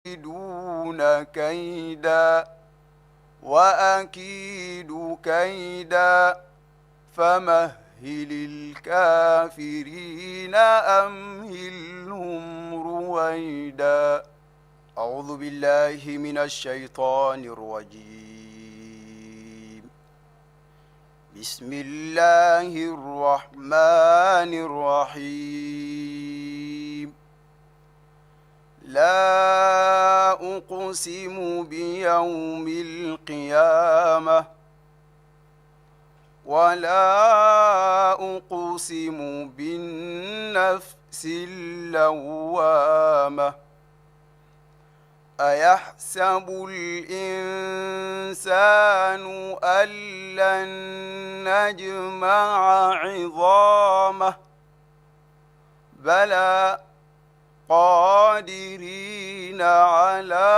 يكيدون كيدا وأكيد كيدا فمهل الكافرين أمهلهم رويدا. أعوذ بالله من الشيطان الرجيم. بسم الله الرحمن الرحيم. لا أقسم بيوم القيامة ولا أقسم بالنفس اللوامة أيحسب الإنسان أن لن نجمع عظامه بلى قادرين على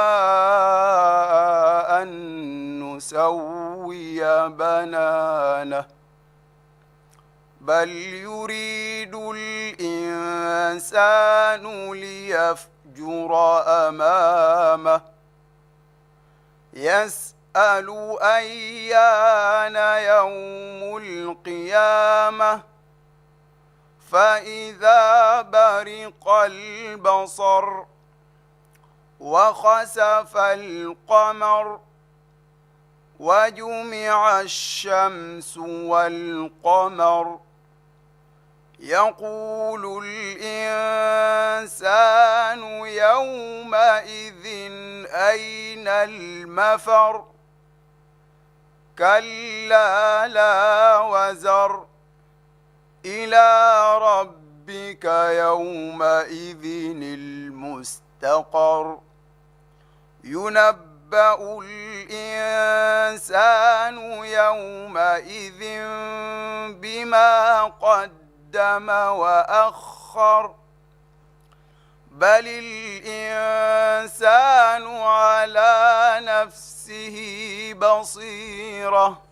أن نسوي بنانه بل يريد الإنسان ليفجر أمامه يسأل أيان يوم القيامة فإذا برق البصر وخسف القمر وجمع الشمس والقمر يقول الإنسان يومئذ أين المفر كلا لا وزر إلى ربك يومئذ المستقر ينبأ الإنسان يومئذ بما قدم وأخر بل الإنسان على نفسه بصيرة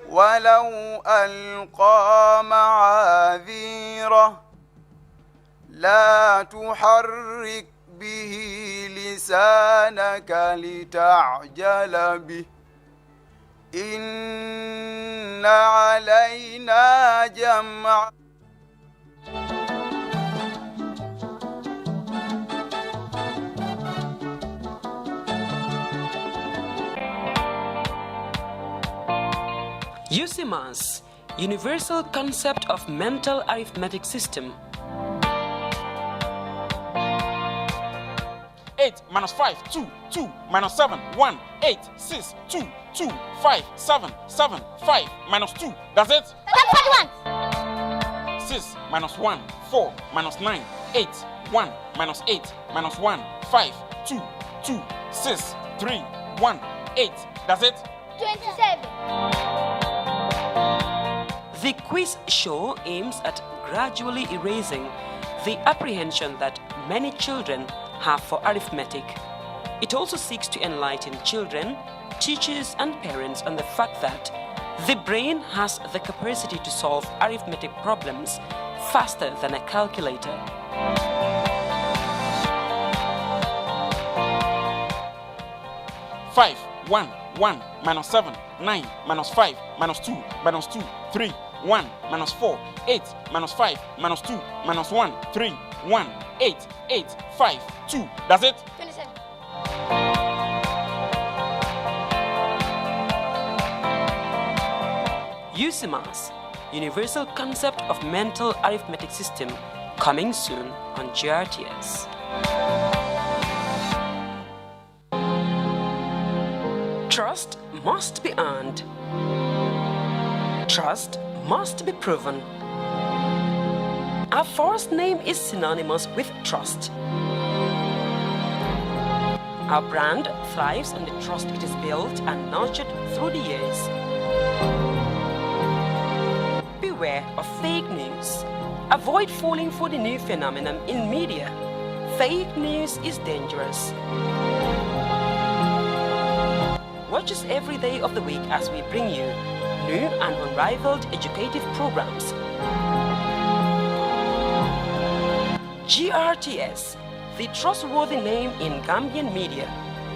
ولو ألقى معاذيره لا تحرك به لسانك لتعجل به إن علينا جمع UCMAS, Universal Concept of Mental Arithmetic System. 8 minus 5, 2, 2 minus 7, 1, 8, 6, 2, 2, 5, 7, 7, 5 minus 2. That's it? That's what you want. 6 minus 1, 4 minus 9, 8, 1 minus 8 minus 1, 5, 2, 2, 6, 3, 1, 8. That's it? 27. The quiz show aims at gradually erasing the apprehension that many children have for arithmetic. It also seeks to enlighten children, teachers and parents on the fact that the brain has the capacity to solve arithmetic problems faster than a calculator. Five, 1, 1 minus 7, 9 minus 5 minus 2 minus 2, 3, 1 minus 4, 8 minus 5 minus 2 minus 1, 3, 1, 8, 8, 5, 2. That's it? 27. UCMAS, Universal Concept of Mental Arithmetic System, coming soon on GRTS. Trust must be earned. Trust must be proven. Our first name is synonymous with trust. Our brand thrives on the trust it is built and nurtured through the years. Beware of fake news. Avoid falling for the new phenomenon in media. Fake news is dangerous. Watch us every day of the week as we bring you new and unrivaled educative programs. GRTS, the trustworthy name in Gambian media.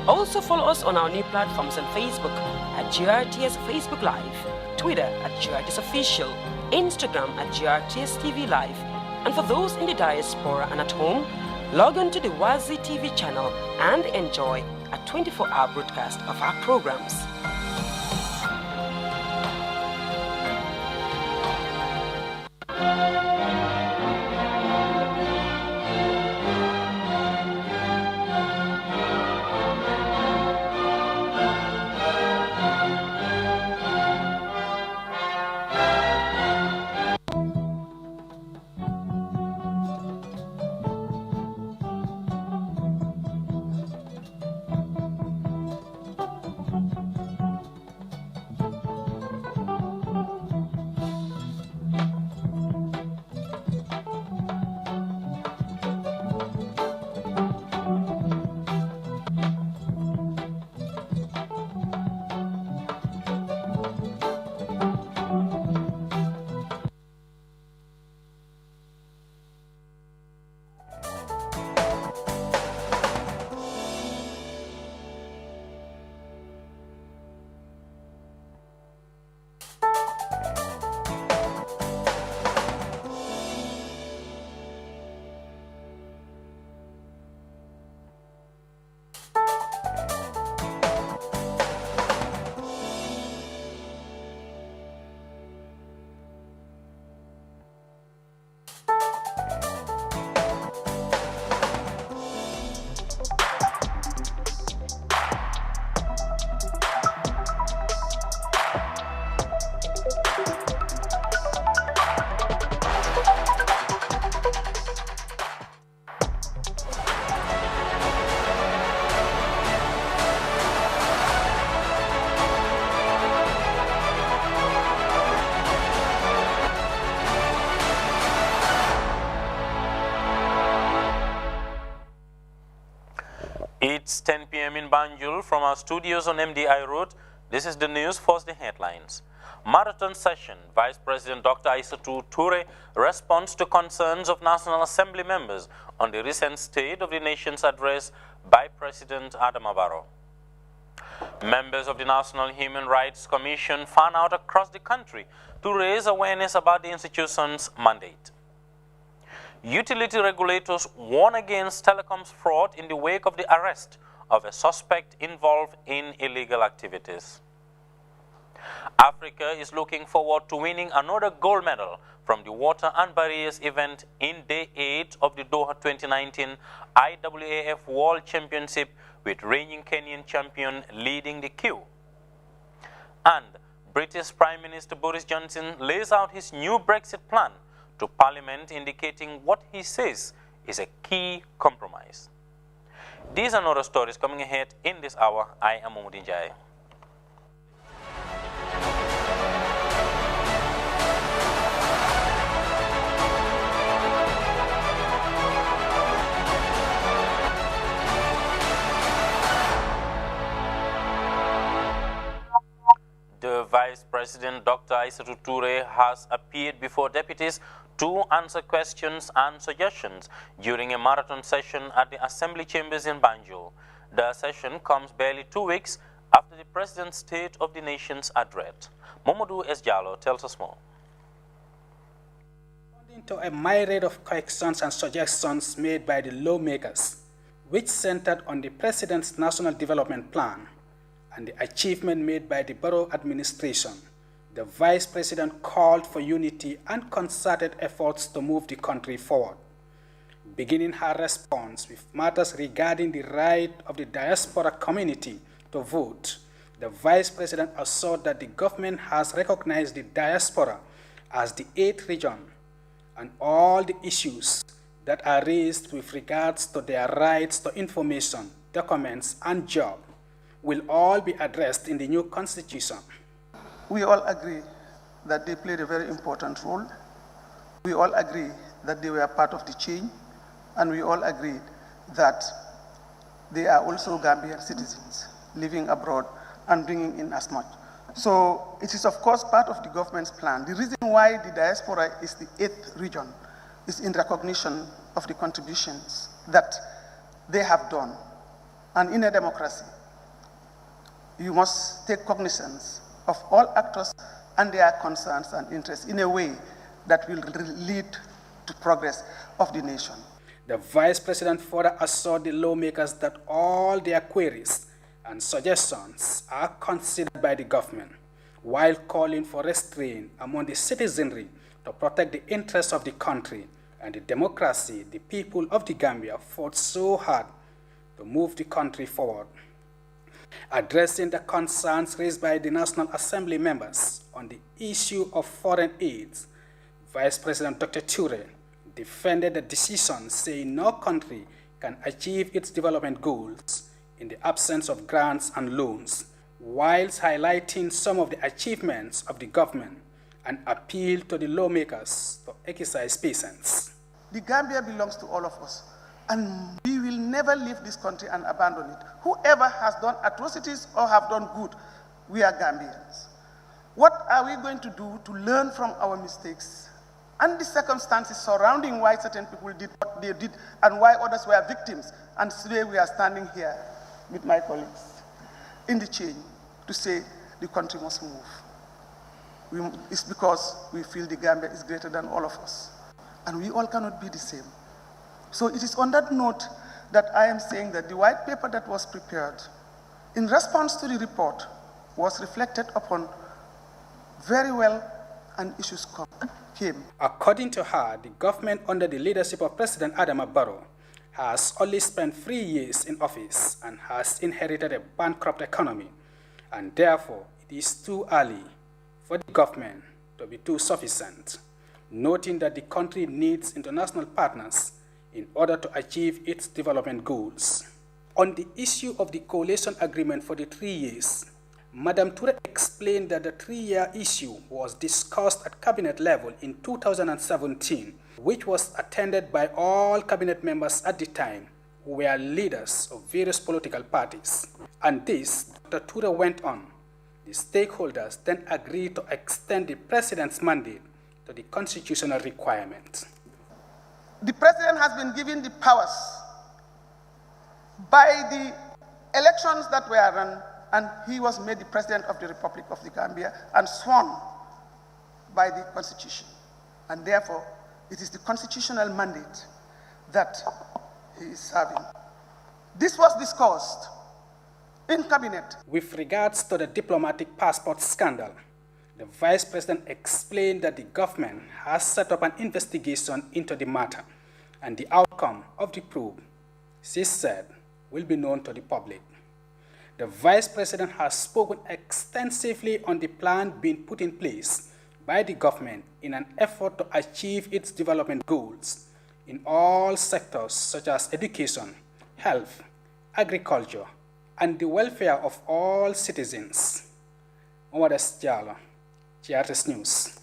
Also follow us on our new platforms on Facebook at GRTS Facebook Live, Twitter at GRTS Official, Instagram at GRTS TV Live, and for those in the diaspora and at home, log on to the Wazi TV channel and enjoy a 24-hour broadcast of our programs. It's 10 p.m. in Banjul from our studios on MDI Road. This is the news. First, the headlines. Marathon session. Vice President Dr. Aissatou Toure responds to concerns of National Assembly members on the recent State of the Nation's address by President Adama Barrow. Members of the National Human Rights Commission fan out across the country to raise awareness about the institution's mandate. Utility regulators warn against Telecom's fraud in the wake of the arrest of a suspect involved in illegal activities. Africa is looking forward to winning another gold medal from the Water and Barriers event in Day 8 of the Doha 2019 IAAF World Championship, with reigning Kenyan champion leading the queue. And British Prime Minister Boris Johnson lays out his new Brexit plan to Parliament, indicating what he says is a key compromise. These and other stories coming ahead in this hour. I am Momodin Jai. The Vice President, Dr. Aissatou Toure, has appeared before deputies to answer questions and suggestions during a marathon session at the Assembly Chambers in Banjul. The session comes barely 2 weeks after the President's State of the Nation's address. Momodou S. Jallo tells us more. According to a myriad of questions and suggestions made by the lawmakers, which centered on the President's National Development Plan and the achievement made by the Barrow administration, the Vice President called for unity and concerted efforts to move the country forward. Beginning her response with matters regarding the right of the diaspora community to vote, the Vice President asserted that the government has recognized the diaspora as the 8th region, and all the issues that are raised with regards to their rights to information, documents, and job will all be addressed in the new constitution. We all agree that they played a very important role. We all agree that they were part of the change, and we all agree that they are also Gambian citizens living abroad and bringing in as much. So it is of course part of the government's plan. The reason why the diaspora is the 8th region is in recognition of the contributions that they have done. And in a democracy, you must take cognizance of all actors and their concerns and interests in a way that will lead to progress of the nation. The Vice President further assured the lawmakers that all their queries and suggestions are considered by the government, while calling for restraint among the citizenry to protect the interests of the country and the democracy the people of the Gambia fought so hard to move the country forward. Addressing the concerns raised by the National Assembly members on the issue of foreign aid, Vice President Dr. Ture defended the decision, saying no country can achieve its development goals in the absence of grants and loans, whilst highlighting some of the achievements of the government and appeal to the lawmakers to exercise patience. The Gambia belongs to all of us, and we will never leave this country and abandon it. Whoever has done atrocities or have done good, we are Gambians. What are we going to do to learn from our mistakes and the circumstances surrounding why certain people did what they did and why others were victims? And today we are standing here with my colleagues in the chain to say the country must move. It's because we feel the Gambia is greater than all of us, and we all cannot be the same. So it is on that note that I am saying that the white paper that was prepared in response to the report was reflected upon very well, and issues came. According to her, the government under the leadership of President Adama Barrow has only spent 3 years in office and has inherited a bankrupt economy, and therefore it is too early for the government to be too sufficient, noting that the country needs international partners in order to achieve its development goals. On the issue of the coalition agreement for the 3 years, Madam Ture explained that the 3-year issue was discussed at cabinet level in 2017, which was attended by all cabinet members at the time who were leaders of various political parties. And this, Dr. Ture went on, the stakeholders then agreed to extend the president's mandate to the constitutional requirement. The president has been given the powers by the elections that were run, and he was made the president of the Republic of the Gambia and sworn by the Constitution. And therefore, it is the constitutional mandate that he is serving. This was discussed in cabinet. With regards to the diplomatic passport scandal, the Vice President explained that the government has set up an investigation into the matter, and the outcome of the probe, she said, will be known to the public. The Vice President has spoken extensively on the plan being put in place by the government in an effort to achieve its development goals in all sectors such as education, health, agriculture, and the welfare of all citizens. Omadas Jalo, GRTS News.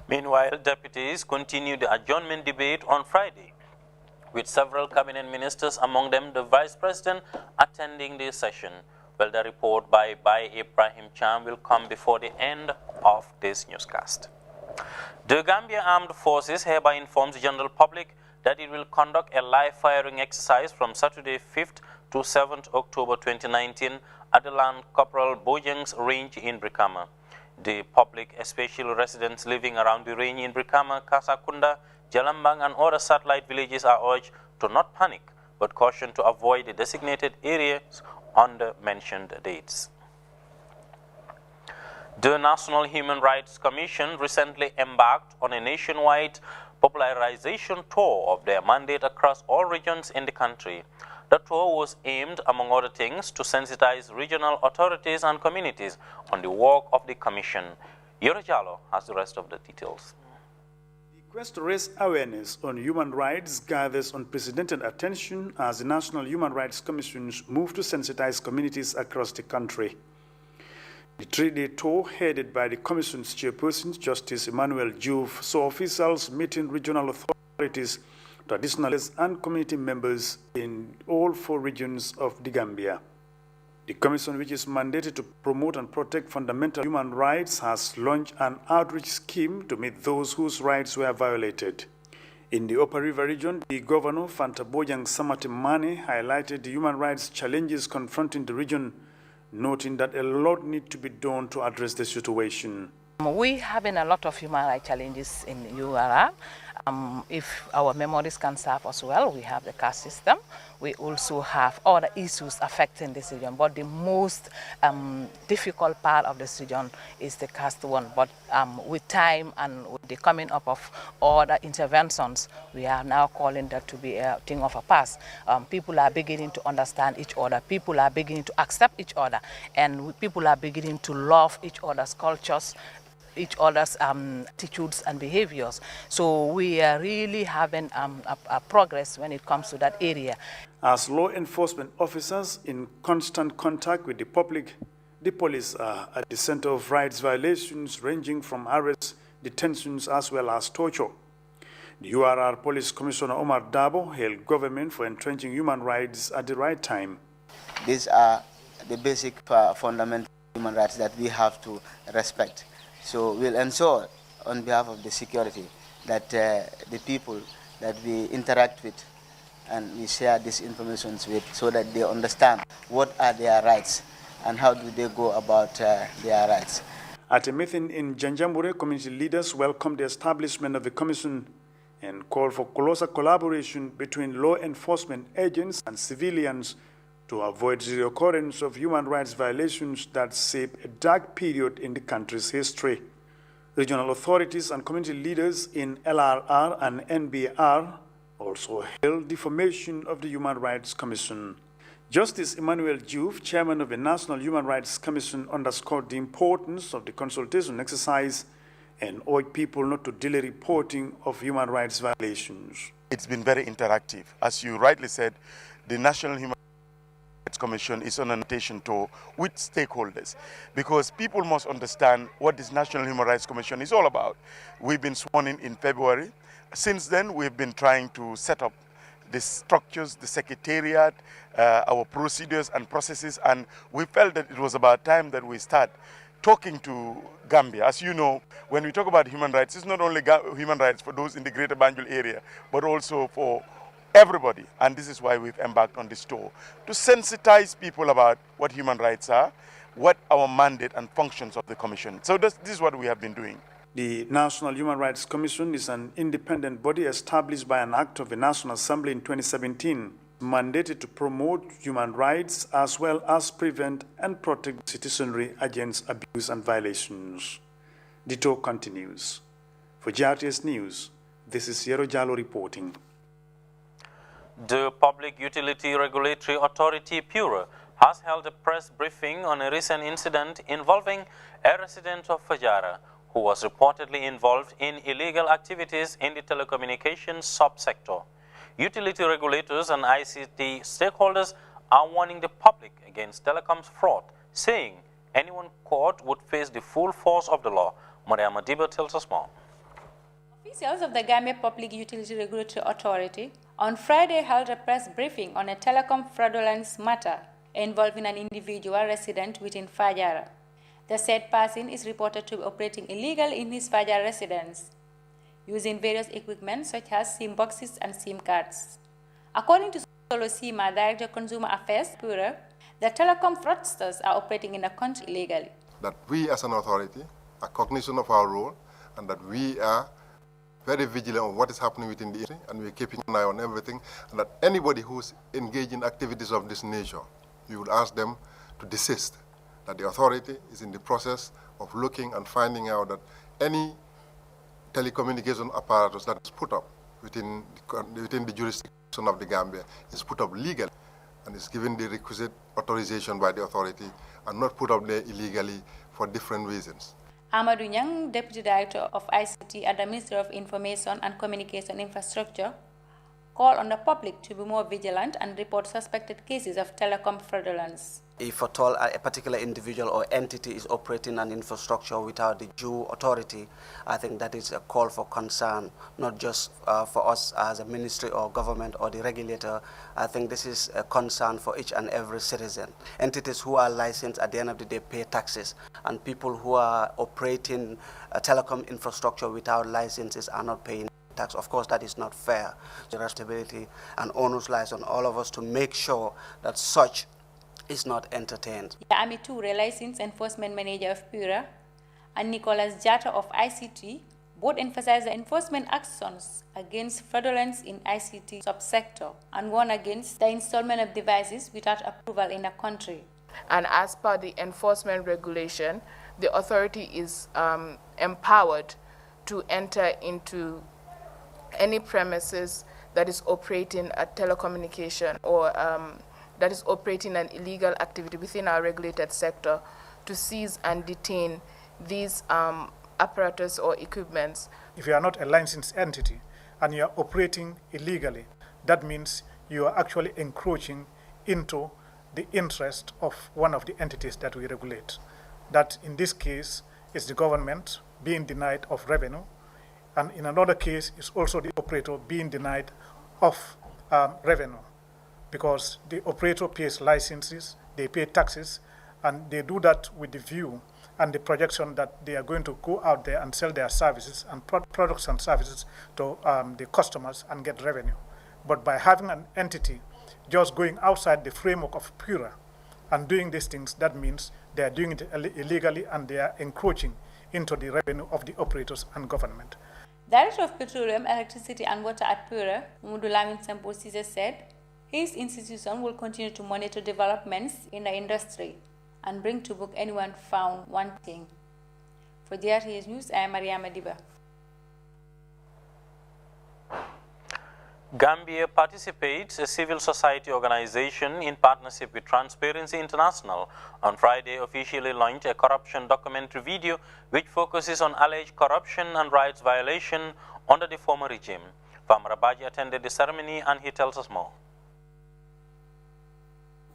Meanwhile, deputies continued the adjournment debate on Friday, with several cabinet ministers, among them the Vice President, attending the session. Well, the report by Ibrahim Cham will come before the end of this newscast. The Gambia Armed Forces hereby informs the general public that it will conduct a live firing exercise from Saturday 5th to 7th October 2019 at the Land Corporal Bojang's range in Brikama. The public, especially residents living around the range in Brikama, Kasakunda, Jalambang and other satellite villages are urged to not panic, but caution to avoid the designated areas on the mentioned dates. The National Human Rights Commission recently embarked on a nationwide popularization tour of their mandate across all regions in the country. The tour was aimed, among other things, to sensitize regional authorities and communities on the work of the Commission. Yoro Jalo has the rest of the details. The quest to raise awareness on human rights gathers unprecedented attention as the National Human Rights Commission moves to sensitize communities across the country. The 3-day tour, headed by the Commission's chairperson, Justice Emmanuel Juve, saw officials meeting regional authorities, traditionalists, and community members in all 4 regions of the Gambia. The Commission, which is mandated to promote and protect fundamental human rights, has launched an outreach scheme to meet those whose rights were violated. In the Upper River region, the governor, Fantabojang Samatimane, highlighted the human rights challenges confronting the region, noting that a lot need to be done to address the situation. We having a lot of human rights challenges in URR. If our memories can serve us well, we have the caste system. We also have other issues affecting this region, but the most difficult part of this region is the caste one. But with time and with the coming up of other interventions, we are now calling that to be a thing of a past. People are beginning to understand each other. People are beginning to accept each other, and people are beginning to love each other's cultures, each other's attitudes and behaviors. So we are really having a progress when it comes to that area. As law enforcement officers in constant contact with the public, the police are at the center of rights violations ranging from arrests, detentions, as well as torture. The URR Police Commissioner Omar Dabo hailed government for entrenching human rights at the right time. These are the basic fundamental human rights that we have to respect. So we'll ensure on behalf of the security that the people that we interact with and we share these information with, so that they understand what are their rights and how do they go about their rights. At a meeting in Janjambure, community leaders welcomed the establishment of the commission and called for closer collaboration between law enforcement agents and civilians to avoid the occurrence of human rights violations that shape a dark period in the country's history. Regional authorities and community leaders in LRR and NBR also hailed the formation of the Human Rights Commission. Justice Emmanuel Juve, chairman of the National Human Rights Commission, underscored the importance of the consultation exercise and urged people not to delay reporting of human rights violations. It's been very interactive. As you rightly said, the National Human Rights Commission is on a rotation tour with stakeholders, because people must understand what this National Human Rights Commission is all about. We've been sworn in February. Since then, we've been trying to set up the structures, the secretariat, our procedures and processes, and we felt that it was about time that we start talking to Gambia. As you know, when we talk about human rights, it's not only human rights for those in the Greater Banjul area, but also for everybody. And this is why we've embarked on this tour, to sensitize people about what human rights are, what our mandate and functions of the Commission. So this is what we have been doing. The National Human Rights Commission is an independent body established by an act of the National Assembly in 2017, mandated to promote human rights as well as prevent and protect citizenry against abuse and violations. The tour continues. For GRTS News, this is Yero Jalo reporting. The Public Utility Regulatory Authority, PURA, has held a press briefing on a recent incident involving a resident of Fajara who was reportedly involved in illegal activities in the telecommunications subsector. Utility regulators and ICT stakeholders are warning the public against Telecom's fraud, saying anyone caught would face the full force of the law. Maria Madiba tells us more. Officials of the Gambia Public Utility Regulatory Authority on Friday held a press briefing on a telecom fraudulence matter involving an individual resident within Fajara. The said person is reported to be operating illegally in his Fajara residence, using various equipment such as SIM boxes and SIM cards. According to Solo Sima, Director of Consumer Affairs, PURA, the telecom fraudsters are operating in the country illegally. That we as an authority are cognizant of our role, and that we are very vigilant on what is happening within the industry, and we're keeping an eye on everything, and that anybody who's engaged in activities of this nature, we would ask them to desist. That the authority is in the process of looking and finding out that any telecommunication apparatus that is put up within the jurisdiction of the Gambia is put up legally and is given the requisite authorization by the authority and not put up there illegally for different reasons. Amadou Nyang, Deputy Director of ICT at the Ministry of Information and Communication Infrastructure, called on the public to be more vigilant and report suspected cases of telecom fraudulence. If at all a particular individual or entity is operating an infrastructure without the due authority, I think that is a call for concern, not just for us as a ministry or government or the regulator. I think this is a concern for each and every citizen. Entities who are licensed at the end of the day pay taxes, and people who are operating a telecom infrastructure without licenses are not paying tax. Of course, that is not fair. The responsibility and onus lies on all of us to make sure that such is not entertained. Ami Toure, License Enforcement Manager of Pura, and Nicholas Jatta of ICT both emphasized the enforcement actions against fraudulence in ICT subsector and warn against the installment of devices without approval in the country. And as per the enforcement regulation, the authority is empowered to enter into any premises that is operating a telecommunication or that is operating an illegal activity within our regulated sector to seize and detain these apparatus or equipments. If you are not a licensed entity and you are operating illegally, that means you are actually encroaching into the interest of one of the entities that we regulate. That in this case is the government being denied of revenue, and in another case is also the operator being denied of revenue, because the operator pays licenses, they pay taxes, and they do that with the view and the projection that they are going to go out there and sell their services and products and services to the customers and get revenue. But by having an entity just going outside the framework of PURA and doing these things, that means they are doing it illegally and they are encroaching into the revenue of the operators and government. Director of Petroleum, Electricity and Water at Pura, Mamadou Lamine Sambo Cisse, said his institution will continue to monitor developments in the industry and bring to book anyone found wanting. For GRTS News, I am Mariama Diba. Gambia participates, a civil society organization in partnership with Transparency International, on Friday officially launched a corruption documentary video which focuses on alleged corruption and rights violation under the former regime. Famara Baji attended the ceremony and he tells us more.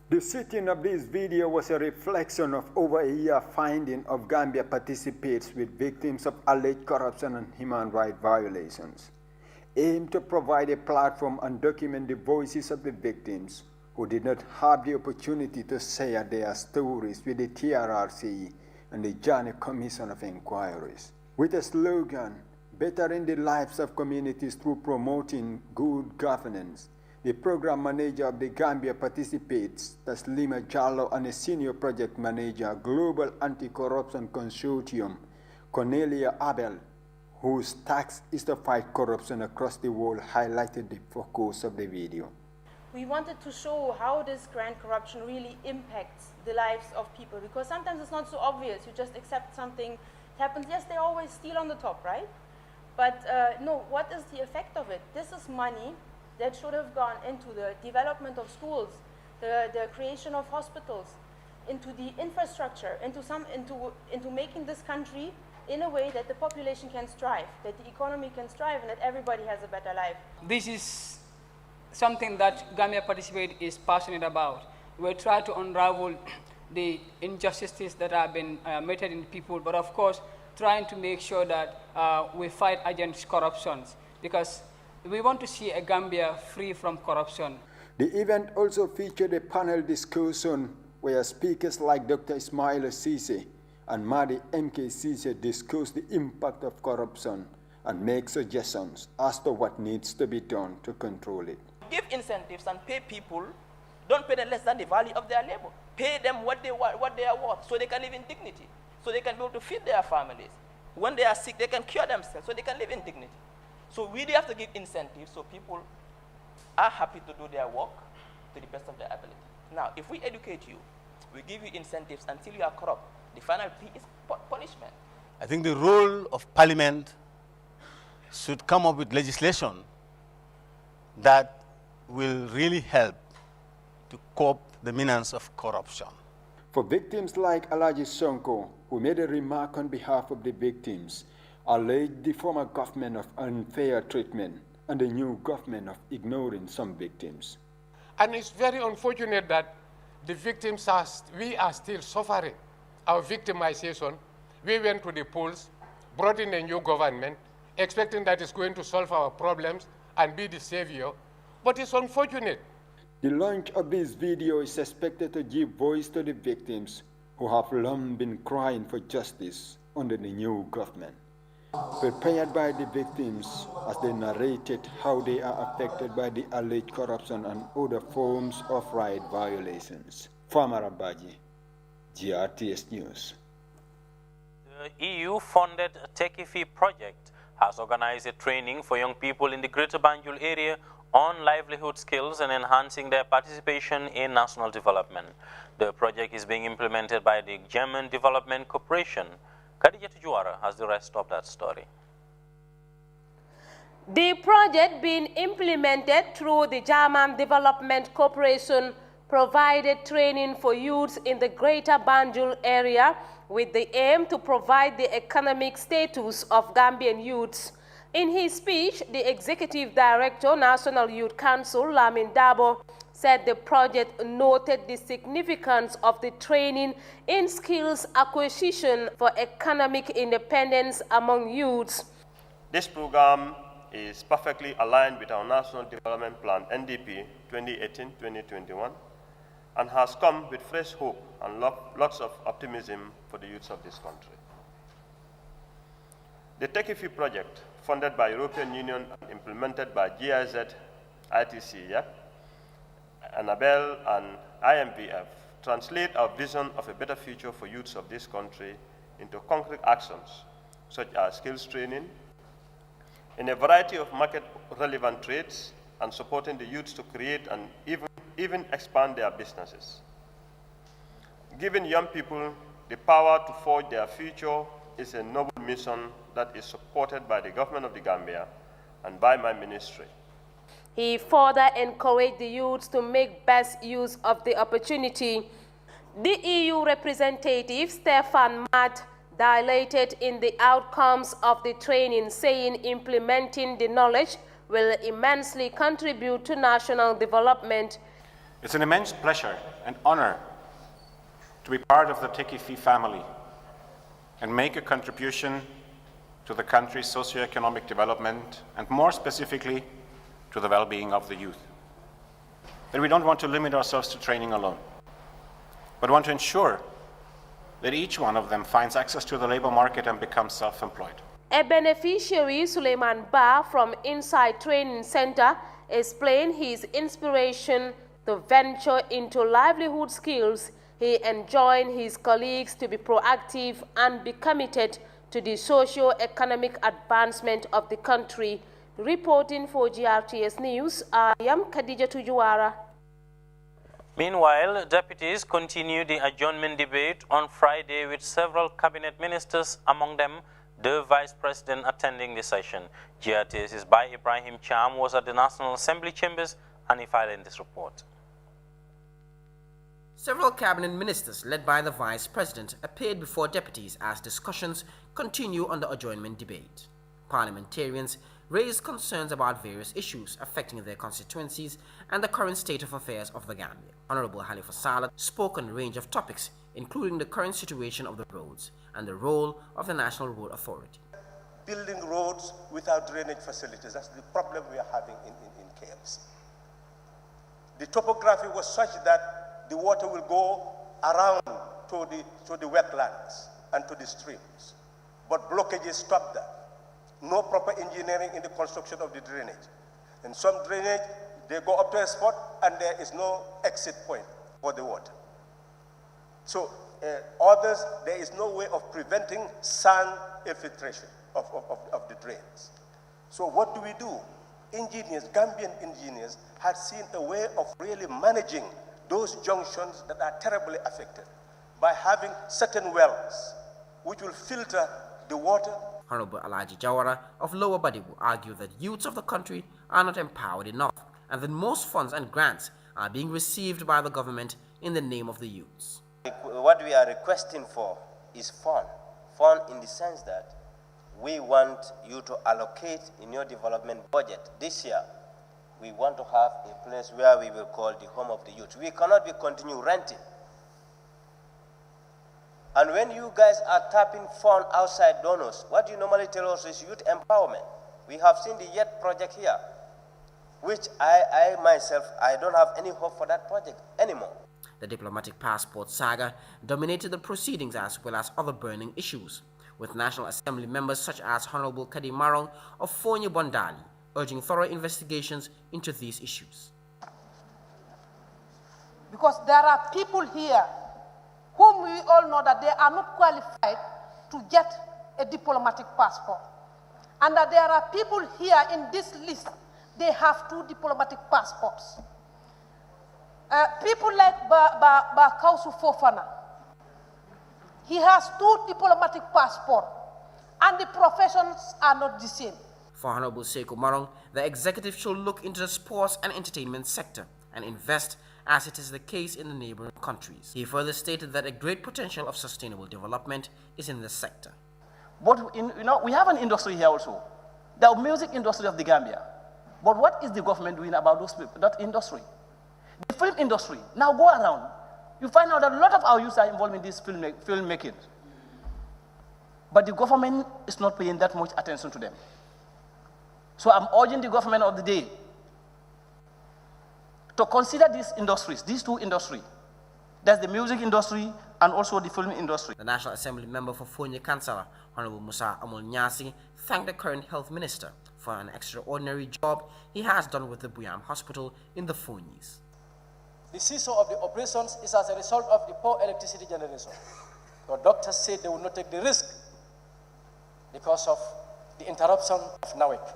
The shooting of this video was a reflection of over a year finding of Gambia participates with victims of alleged corruption and human rights violations, aimed to provide a platform and document the voices of the victims who did not have the opportunity to share their stories with the TRRC and the Joint Commission of Inquiries. With a slogan, bettering the lives of communities through promoting good governance, the program manager of the Gambia participates, Taslima Jallo, and a senior project manager, Global Anti-Corruption Consortium, Cornelia Abel, whose task is to fight corruption across the world, highlighted the focus of the video. We wanted to show how this grand corruption really impacts the lives of people, because sometimes it's not so obvious. You just accept something happens. Yes, they always steal on the top, right? But no, what is the effect of it? This is money that should have gone into the development of schools, the creation of hospitals, into the infrastructure, into making this country in a way that the population can strive, that the economy can strive, and that everybody has a better life. This is something that Gambia Participate is passionate about. We try to unravel the injustices that have been meted in people, but of course, trying to make sure that we fight against corruption, because we want to see a Gambia free from corruption. The event also featured a panel discussion where speakers like Dr. Ismail Cisse and Madi M.K. Cisse discussed the impact of corruption and make suggestions as to what needs to be done to control it. Give incentives and pay people, don't pay them less than the value of their labor. Pay them what they are worth, so they can live in dignity, so they can be able to feed their families. When they are sick, they can cure themselves, so they can live in dignity. So we have to give incentives so people are happy to do their work to the best of their ability. Now, if we educate you, we give you incentives until you are corrupt, the final plea is punishment. I think the role of Parliament should come up with legislation that will really help to cope the menace of corruption. For victims like Alaji Sonko, who made a remark on behalf of the victims, alleged the former government of unfair treatment and the new government of ignoring some victims. And it's very unfortunate that the victims we are still suffering our victimization. We went to the polls, brought in a new government, expecting that it's going to solve our problems and be the savior, but it's unfortunate. The launch of this video is expected to give voice to the victims who have long been crying for justice under the new government. prepared by the victims as they narrated how they are affected by the alleged corruption and other forms of right violations. Farmer Abaji, GRTS News. The EU-funded Tekifi project has organized a training for young people in the Greater Banjul area on livelihood skills and enhancing their participation in national development. The project is being implemented by the German Development Corporation. Khadija Tujuara has the rest of that story. The project being implemented through the German Development Corporation provided training for youths in the Greater Banjul area with the aim to provide the economic status of Gambian youths. In his speech, the Executive Director, National Youth Council, Lamin Dabo, said the project noted the significance of the training in skills acquisition for economic independence among youths. This program is perfectly aligned with our National Development Plan, NDP 2018-2021, and has come with fresh hope and lots of optimism for the youths of this country. The Tekifi project, funded by European Union and implemented by GIZ, ITC, ANABEL, and IMVF, translate our vision of a better future for youths of this country into concrete actions, such as skills training, in a variety of market-relevant trades, and supporting the youths to create and even expand their businesses. Giving young people the power to forge their future is a noble mission that is supported by the government of the Gambia and by my ministry. He further encouraged the youths to make best use of the opportunity. The EU representative, Stefan Matt, dilated in the outcomes of the training, saying implementing the knowledge will immensely contribute to national development. It's an immense pleasure and honor to be part of the Tekifi family and make a contribution to the country's socio-economic development and more specifically to the well-being of the youth. But we don't want to limit ourselves to training alone, but want to ensure that each one of them finds access to the labor market and becomes self-employed. A beneficiary, Suleiman Ba from Inside Training Center, explained his inspiration to venture into livelihood skills. He enjoined his colleagues to be proactive and be committed to the socio-economic advancement of the country. Reporting for GRTS News, I am Khadija Tujuara. Meanwhile, deputies continue the adjournment debate on Friday with several cabinet ministers, among them the Vice President attending the session. GRTS's by Ibrahim Cham was at the National Assembly chambers and he filed in this report. Several cabinet ministers led by the Vice President appeared before deputies as discussions continue on the adjournment debate. Parliamentarians raised concerns about various issues affecting their constituencies and the current state of affairs of the Gambia. Honorable Halifa Saleh spoke on a range of topics, including the current situation of the roads and the role of the National Road Authority. Building roads without drainage facilities, that's the problem we are having in KMC. The topography was such that the water will go around to the wetlands and to the streams, but blockages stop that. No proper engineering in the construction of the drainage. And some drainage, they go up to a spot and there is no exit point for the water. So others, there is no way of preventing sand infiltration of the drains. So what do? Engineers, Gambian engineers, had seen a way of really managing those junctions that are terribly affected by having certain wells which will filter the water. Honorable Alaji Jawara of Lower Badibu argued that youths of the country are not empowered enough and that most funds and grants are being received by the government in the name of the youths. What we are requesting for is fund. Fund in the sense that we want you to allocate in your development budget. This year, we want to have a place where we will call the home of the youth. We cannot be continue renting. And when you guys are tapping fund outside donors, what you normally tell us is youth empowerment. We have seen the YET project here, which I myself, I don't have any hope for that project anymore. The diplomatic passport saga dominated the proceedings as well as other burning issues. with National Assembly members such as Honorable Kadi Marong of Fonyi Bondali urging thorough investigations into these issues. Because there are people here whom we all know that they are not qualified to get a diplomatic passport. And that there are people here in this list, they have 2 diplomatic passports. People like Kausu Fofana, he has 2 diplomatic passports, and the professions are not the same. For Honorable Sekou Marong, the executive should look into the sports and entertainment sector and invest as it is the case in the neighboring countries. He further stated that a great potential of sustainable development is in this sector. But we have an industry here also, the music industry of the Gambia. But what is the government doing about that industry? The film industry. Now go around, you find out that a lot of our youth are involved in this filmmaking. But the government is not paying that much attention to them. So I'm urging the government of the day to consider these industries, these 2 industries. That's the music industry and also the film industry. The National Assembly member for Fonyi Kansala, Honorable Musa Amul Nyasi, thanked the current health minister for an extraordinary job he has done with the Buyam Hospital in the Fonyis. The seesaw of the operations is as a result of the poor electricity generation. The doctors said they will not take the risk because of the interruption of NAWIC.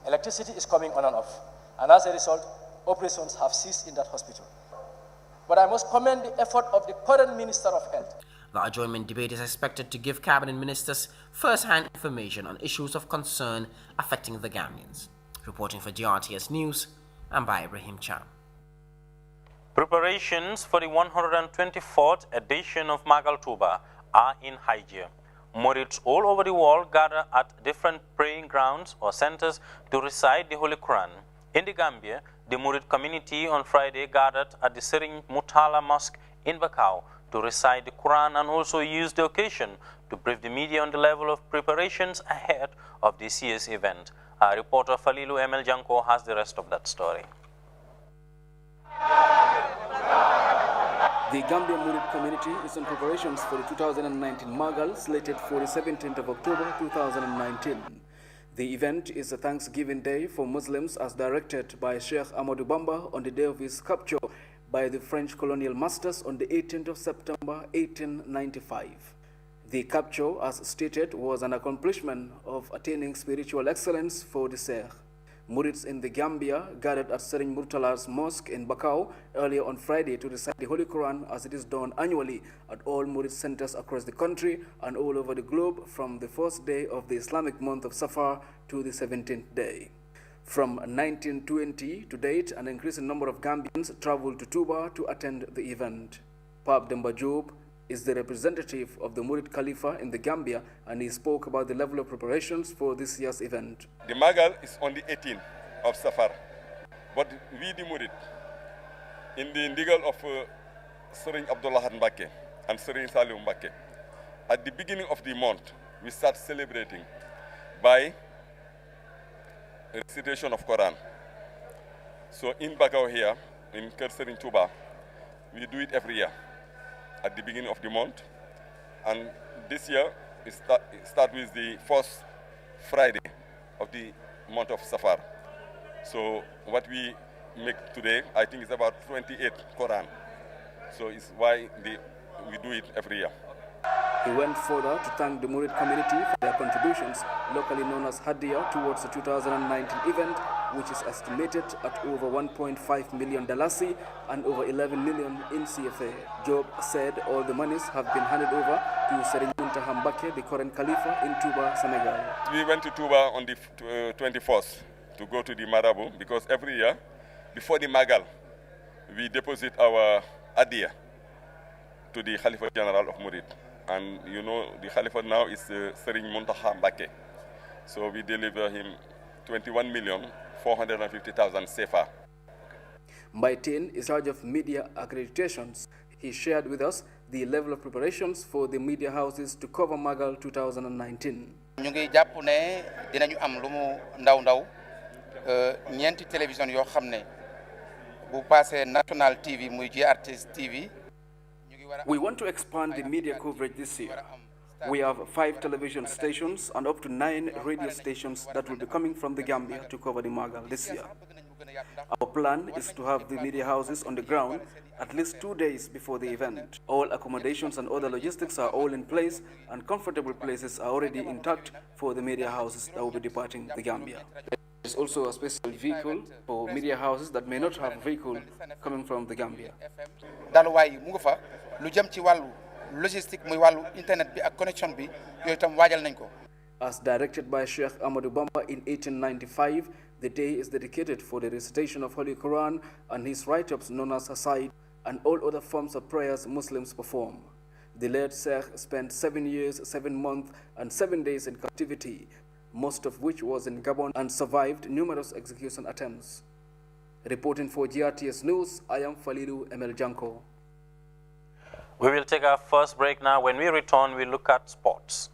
Electricity is coming on and off, and as a result, operations have ceased in that hospital. But I must commend the effort of the current Minister of Health. The adjournment debate is expected to give cabinet ministers first-hand information on issues of concern affecting the Gambians. Reporting for GRTS News, I'm by Ibrahim Chan. Preparations for the 124th edition of Magal Tuba are in high gear. Murids all over the world gather at different praying grounds or centers to recite the Holy Quran. In the Gambia, the Murid community on Friday gathered at the Sering Mutala Mosque in Bakau to recite the Quran and also used the occasion to brief the media on the level of preparations ahead of this year's event. Our reporter Falilu Emel Janko has the rest of that story. The Gambia Murid community is on preparations for the 2019 Magal slated for the 17th of October 2019. The event is a Thanksgiving Day for Muslims as directed by Sheikh Ahmadou Bamba on the day of his capture by the French colonial masters on the 18th of September 1895. The capture, as stated, was an accomplishment of attaining spiritual excellence for the Sheikh. Murids in the Gambia gathered at Sering Murtala's Mosque in Bakau earlier on Friday to recite the Holy Quran as it is done annually at all Murid centers across the country and all over the globe from the first day of the Islamic month of Safar to the 17th day. From 1920 to date, an increasing number of Gambians traveled to Tuba to attend the event. Pap Demba Job is the representative of the Murid Khalifa in the Gambia, and he spoke about the level of preparations for this year's event. The Magal is on the 18th of Safar, but we the Murid, in the ndigal of Sering Abdullah Mbake and Sering Salim Mbake, at the beginning of the month, we start celebrating by recitation of Quran. So in Bakau here, in Sering Tuba, we do it every year at the beginning of the month, and this year it start with the first Friday of the month of Safar. So what we make today, I think it's about 28 Quran. So it's why we do it every year. He went further to thank the Murid community for their contributions, locally known as Hadiya, towards the 2019 event, which is estimated at over $1.5 million and over 11 million in CFA. Job said all the monies have been handed over to Serigne Muntaha Mbacké, the current Khalifa in Tuba, Senegal. We went to Tuba on the 21st to go to the Marabu because every year, before the Magal, we deposit our Hadiya to the Khalifa General of Murid. And you know, the Khalifa now is Serigne Muntaha Mbacké. So we deliver him 21,450,000 CFA. Mbaitin is in charge of media accreditations. He shared with us the level of preparations for the media houses to cover Magal 2019. ñu ngi jàpp ne dinañu am lu mu ndaw ndaw ñeenti télévision yoo xam ne bu passé National TV muy GRTS TV. We want to expand the media coverage this year. We have 5 television stations and up to 9 radio stations that will be coming from the Gambia to cover the Magal this year. Our plan is to have the media houses on the ground at least 2 days before the event. All accommodations and other logistics are all in place, and comfortable places are already intact for the media houses that will be departing the Gambia. There is also a special vehicle for media houses that may not have a vehicle coming from the Gambia. Logistic muy walu internet bi ak connection bi yoy tam wadjal nañ ko. As directed by Sheikh Ahmadou Bamba in 1895, the day is dedicated for the recitation of Holy Quran and his write-ups known as Hasaid and all other forms of prayers Muslims perform. The late Sheikh spent 7 years, 7 months and 7 days in captivity, most of which was in Gabon, and survived numerous execution attempts. Reporting for GRTS News, I am Falilu Emel Janko. We will take our first break now. When we return, we look at sports.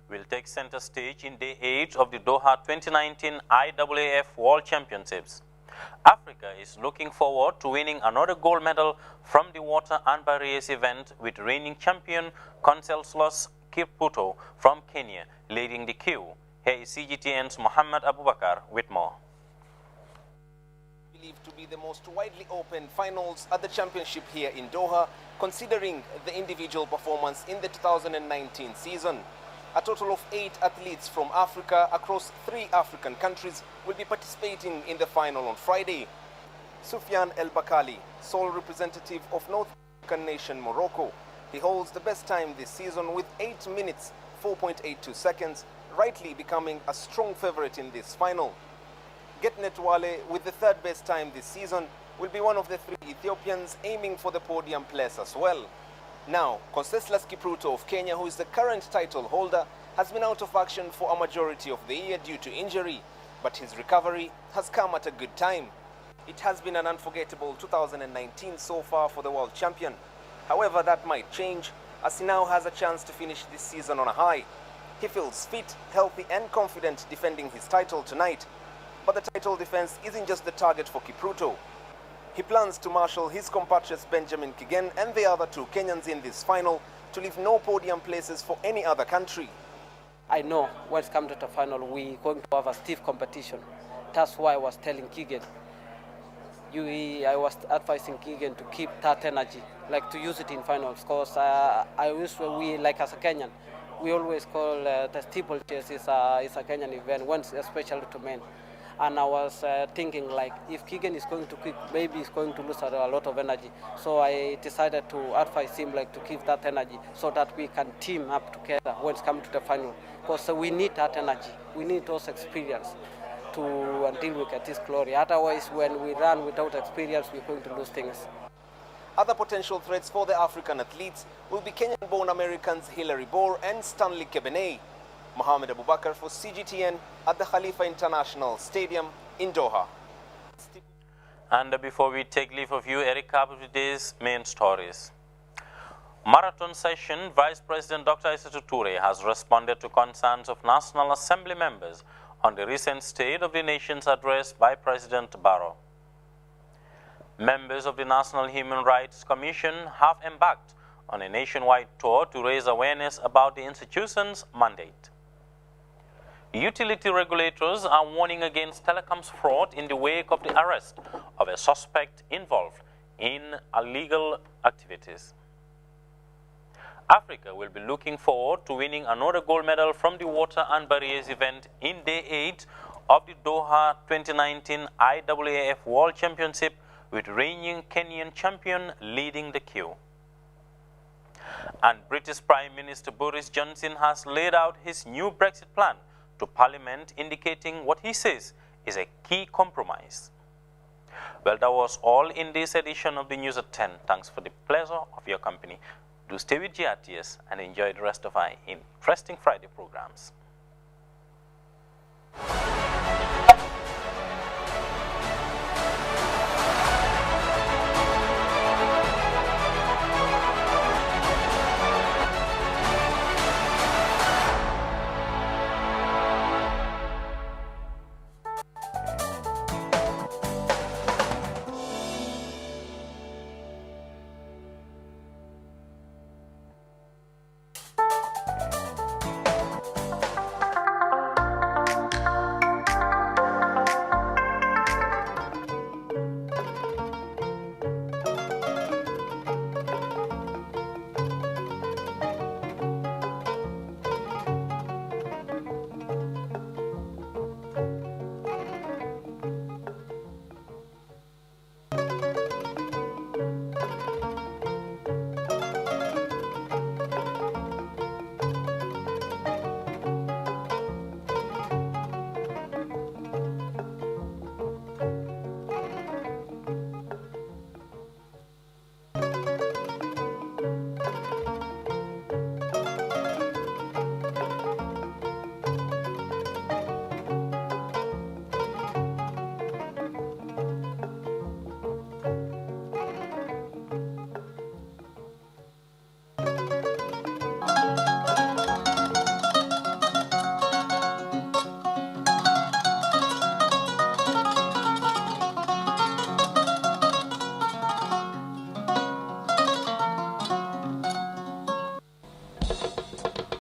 Will take center stage in day 8 of the Doha 2019 IAAF World Championships. Africa is looking forward to winning another gold medal from the water and barriers event, with reigning champion Conseslus Kipruto from Kenya leading the queue. Here is CGTN's Muhammad Abubakar with more. Believed to be the most widely open finals at the championship here in Doha, considering the individual performance in the 2019 season. A total of 8 athletes from Africa across 3 African countries will be participating in the final on Friday. Sufyan El Bakali, sole representative of North African nation Morocco. He holds the best time this season with 8 minutes, 4.82 seconds, rightly becoming a strong favorite in this final. Getnet Wale, with the 3rd best time this season, will be one of the 3 Ethiopians aiming for the podium place as well. Now, Conseslus Kipruto of Kenya, who is the current title holder, has been out of action for a majority of the year due to injury, but his recovery has come at a good time. It has been an unforgettable 2019 so far for the world champion. However, that might change, as he now has a chance to finish this season on a high. He feels fit, healthy and confident defending his title tonight. But the title defense isn't just the target for Kipruto. He plans to marshal his compatriots Benjamin Kigen and the other 2 Kenyans in this final to leave no podium places for any other country. I know when it comes to the final, we're going to have a stiff competition. That's why I was telling Kigen. I was advising Kigen to keep that energy, like to use it in finals, because I wish we, like as a Kenyan, we always call the steeplechase is a Kenyan event, once especially to men. And I was thinking, like, if Kigen is going to quit, maybe he's going to lose a lot of energy. So I decided to advise him, like, to keep that energy so that we can team up together when it comes to the final. Because we need that energy. We need those experience until we get this glory. Otherwise, when we run without experience, we're going to lose things. Other potential threats for the African athletes will be Kenyan-born Americans Hilary Bohr and Stanley Kebenei. Mohamed Abubakar for CGTN at the Khalifa International Stadium in Doha. And before we take leave of you, Eric Cap with today's main stories. Marathon session, Vice President Dr. Isatou Toure has responded to concerns of National Assembly members on the recent State of the Nation's address by President Barrow. Members of the National Human Rights Commission have embarked on a nationwide tour to raise awareness about the institution's mandate. Utility regulators are warning against Telecom's fraud in the wake of the arrest of a suspect involved in illegal activities. Africa will be looking forward to winning another gold medal from the water and barriers event in day 8 of the Doha 2019 IAAF World Championship, with reigning Kenyan champion leading the queue. And British Prime Minister Boris Johnson has laid out his new Brexit plan to Parliament, indicating what he says is a key compromise. Well, that was all in this edition of the News at 10. Thanks for the pleasure of your company. Do stay with GRTS and enjoy the rest of our interesting Friday programs.